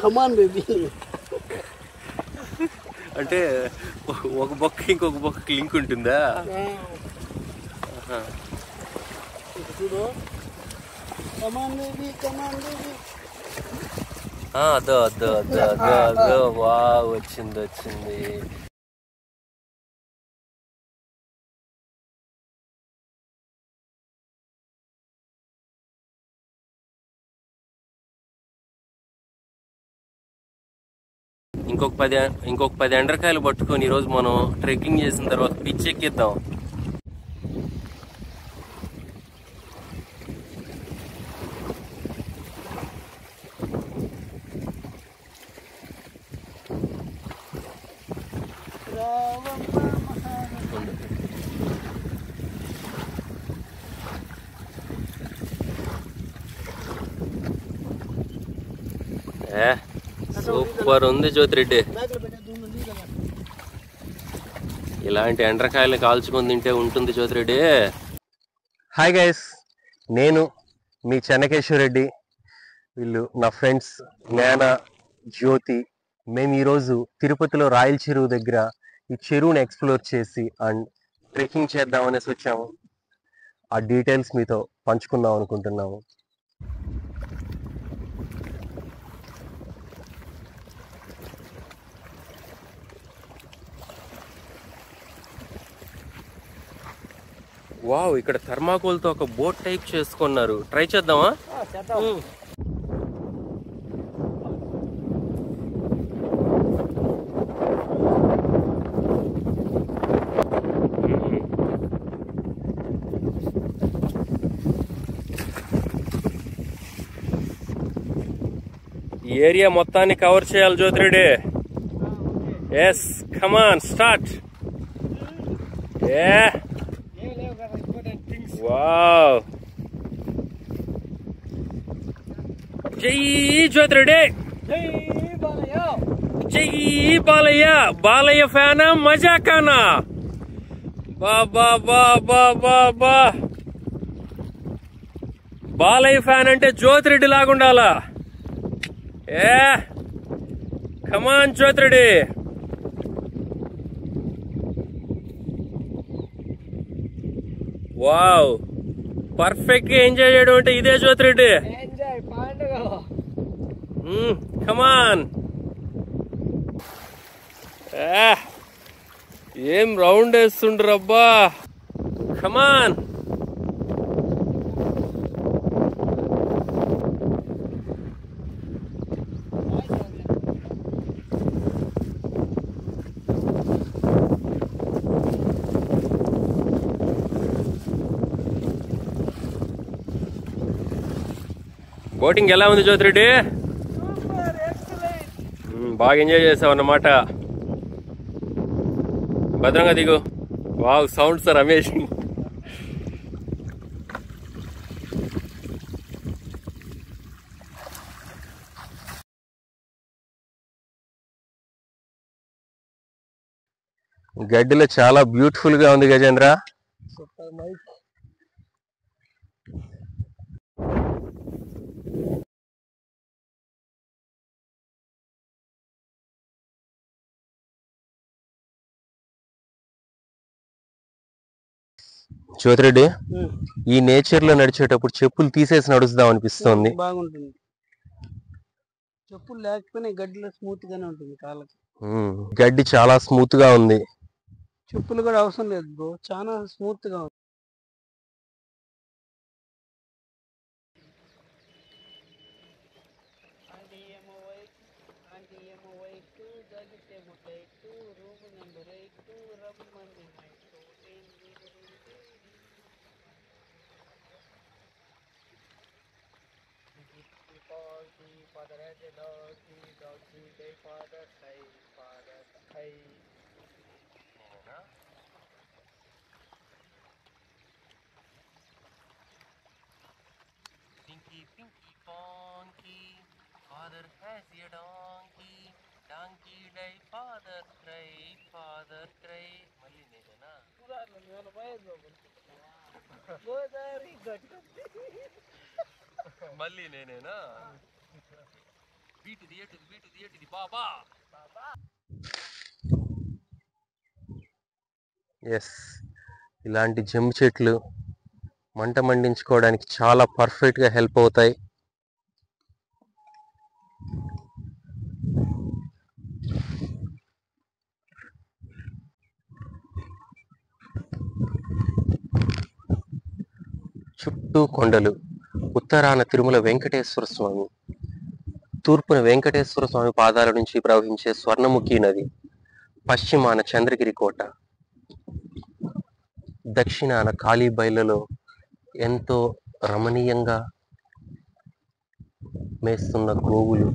Come on baby. అంటే ఒక బొక్క ఇంకొక బొక్క లింక్ ఉంటుందా? చూడు, కమాన్ బేబీ, కమాన్ బేబీ. అదో అదో అదో అదో అదో. వా, వచ్చింది వచ్చింది. ఇంకొక 10 ఎండ్రకాయలు పట్టుకొని ఈరోజు మనం ట్రెక్కింగ్ చేసిన తర్వాత పిచ్ ఎక్కిద్దాం. సూపర్ ఉంది జ్యోతిరెడ్డి. ఇలాంటి ఎండ్రకాయలు కాల్చుకొని తింటే ఉంటుంది జ్యోతిరెడ్డి. హాయ్ గైస్, నేను మీ చెన్నకేశ్వర రెడ్డి. వీళ్ళు నా ఫ్రెండ్స్ జ్ఞాన, జ్యోతి. మేము ఈరోజు తిరుపతిలో రాయల చెరువు దగ్గర ఈ చెరువుని ఎక్స్ప్లోర్ చేసి అండ్ ట్రెక్కింగ్ చేద్దాం అనేసి వచ్చాము. ఆ డీటెయిల్స్ మీతో పంచుకుందాం అనుకుంటున్నాము. వావ్, ఇక్కడ థర్మాకోల్తో ఒక బోట్ టైప్ చేసుకున్నారు. ట్రై చేద్దామా? ఈ ఏరియా మొత్తాన్ని కవర్ చేయాలి Jyothi Reddy. Yes, come on start. Wow, జై జ్యోతిరెడ్డి, జై బాలయ్య. బాలయ్య ఫ్యానా మజాకానా? బా బా బా బా బా బా. బాలయ్య ఫ్యాన్ అంటే జ్యోతిరెడ్డి లాగుండాలా. కమాన్ జ్యోతిరెడ్డి. వావ్, పర్ఫెక్ట్ గా ఎంజాయ్ చేయడం అంటే ఇదే జ్యోతిరెడ్డి. కమాన్. ఏం రౌండ్ వేస్తుండ్రు అబ్బా. కమాన్. బోటింగ్ ఎలా ఉంది జ్యోతిరెడ్డి? బాగా ఎంజాయ్ చేసావు అన్నమాట. భద్రంగా దిగు. Wow, sounds are amazing. గడ్డిలో చాలా బ్యూటిఫుల్ గా ఉంది గజేంద్ర. జ్యోతిరెడ్డి, ఈ నేచర్ లో నడిచేటప్పుడు చెప్పులు తీసేసి నడుస్తాం అనిపిస్తుంది. బాగుంటుంది. చెప్పులు లేకపోయినా గడ్డిలో స్మూత్ గానే ఉంటుంది కాళ్ళకి. గడ్డి చాలా స్మూత్ గా ఉంది. చెప్పులు కూడా అవసరం లేదు బ్రో, చాలా స్మూత్ గా ఉంది. Pinky, pinky, ponky, father has a donkey, donkey die, father cry, father cry. మళ్ళీ నేనేనా? మళ్ళీ నేనేనా? బీటు దియటిది బాబా. ఎస్, ఇలాంటి జమ్ము చెట్లు మంట మండించుకోవడానికి చాలా పర్ఫెక్ట్గా హెల్ప్ అవుతాయి. చుట్టూ కొండలు, ఉత్తరాన తిరుమల వెంకటేశ్వర స్వామి, తూర్పున వెంకటేశ్వర స్వామి పాదాల నుంచి ప్రవహించే స్వర్ణముఖి నది, పశ్చిమాన చంద్రగిరి కోట, దక్షిణాన కాళీబైలలో ఎంతో రమణీయంగా మేస్తున్న గోవులు.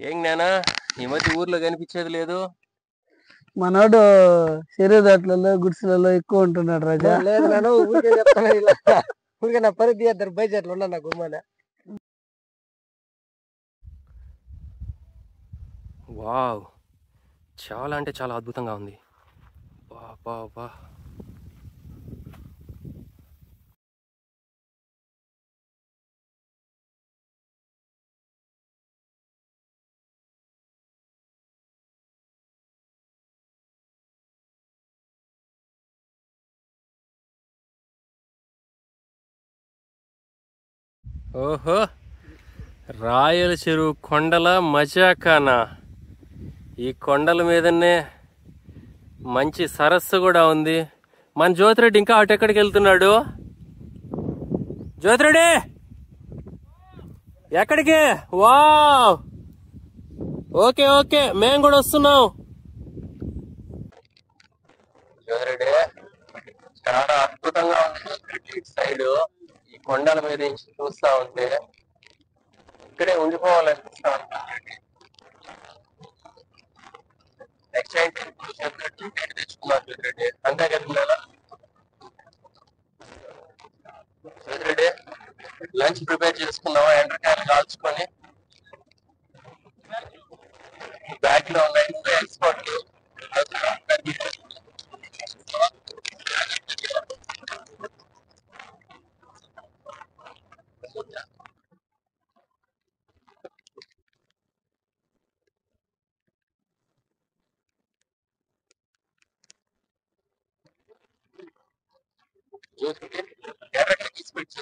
ఏం జ్ఞానా, ఈ మధ్య ఊర్లో కనిపించేది లేదు? మనోడు శరీరాట్లలో గుడిసెలలో ఎక్కువ ఉంటున్నాడు రాజా. లేదు నేను ఊరికే చెప్తాను ఇలా. ఊరికే నా పని తీయద్దారు బయట ఉన్నా నా గుమ్మనే. వావ్, చాలా అంటే చాలా అద్భుతంగా ఉంది. బా బా బా. ఓహో, రాయల చెరువు కొండల మజాకానా. ఈ కొండల మీదనే మంచి సరస్సు కూడా ఉంది. మన జ్యోతిరెడ్డి ఇంకా అటు ఎక్కడికి వెళ్తున్నాడు? జ్యోతిరెడ్డి ఎక్కడికి? వావ్, ఓకే ఓకే, మేము కూడా వస్తున్నాం. జ్యోతిరెడ్డి చాలా అద్భుతంగా ఉంది సైడ్. ఈ కొండల మీద నుంచి చూస్తా ఉంటే ఇక్కడే ఉండిపోవాలనిపిస్తా ఉంటుంది. నెక్స్ట్ టైం తెచ్చుకున్నాను జ్యోతిరెడ్డి, అంతే కదా జ్యోతిరెడ్డి? లంచ్ ప్రిపేర్ చేసుకున్నావా? ఎండ్రకాయలు కాల్చుకొని బ్యాగ్ లో ఉన్నాయి ఎక్స్పోర్ట్. ఎర్రకాయ తీసుకొచ్చి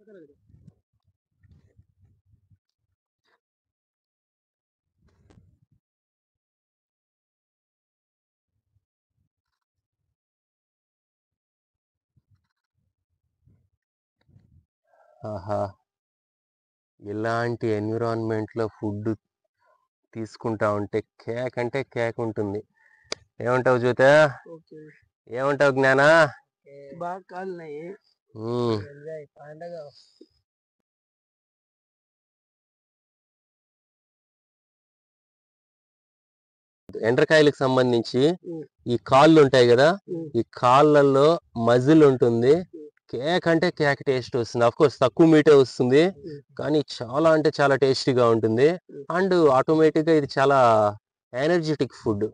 ఆహా, ఇలాంటి ఎన్విరాన్మెంట్లో ఫుడ్ తీసుకుంటా ఉంటే కేక్ అంటే కేక్ ఉంటుంది. ఏమంటావు జ్యోత? ఓకే, ఏమంటావు జ్ఞానా? బాగా కాలినాయి. ఎంజాయ్ పండగ. ఎండ్రకాయలకు సంబంధించి ఈ కాళ్ళు ఉంటాయి కదా, ఈ కాళ్ళల్లో మజిల్ ఉంటుంది. కేక్ అంటే కేక్ టేస్ట్ వస్తుంది. అఫ్ కోర్స్ తక్కువ మీటే వస్తుంది, కానీ చాలా అంటే చాలా టేస్టీగా ఉంటుంది. అండ్ ఆటోమేటిక్ గా ఇది చాలా ఎనర్జెటిక్ ఫుడ్.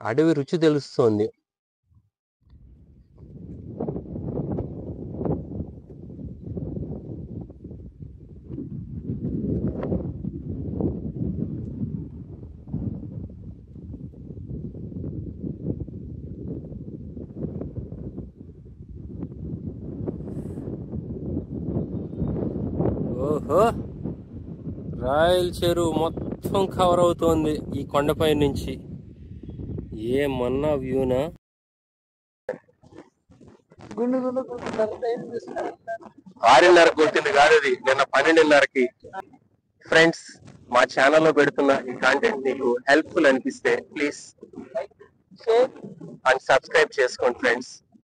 అడవి రుచి తెలుస్తోంది. ఓహో, రాయల్ చెరువు మొత్తం కవర్ అవుతోంది ఈ కొండపై నుంచి. ఏమన్నా వ్యూనా! 6:30 కొట్టింది కాదు అది, నిన్న 12:30కి. ఫ్రెండ్స్, మా ఛానల్లో పెడుతున్న ఈ కాంటెంట్ మీకు హెల్ప్ఫుల్ అనిపిస్తే ప్లీజ్ అండ్ సబ్స్క్రైబ్ చేసుకోండి ఫ్రెండ్స్.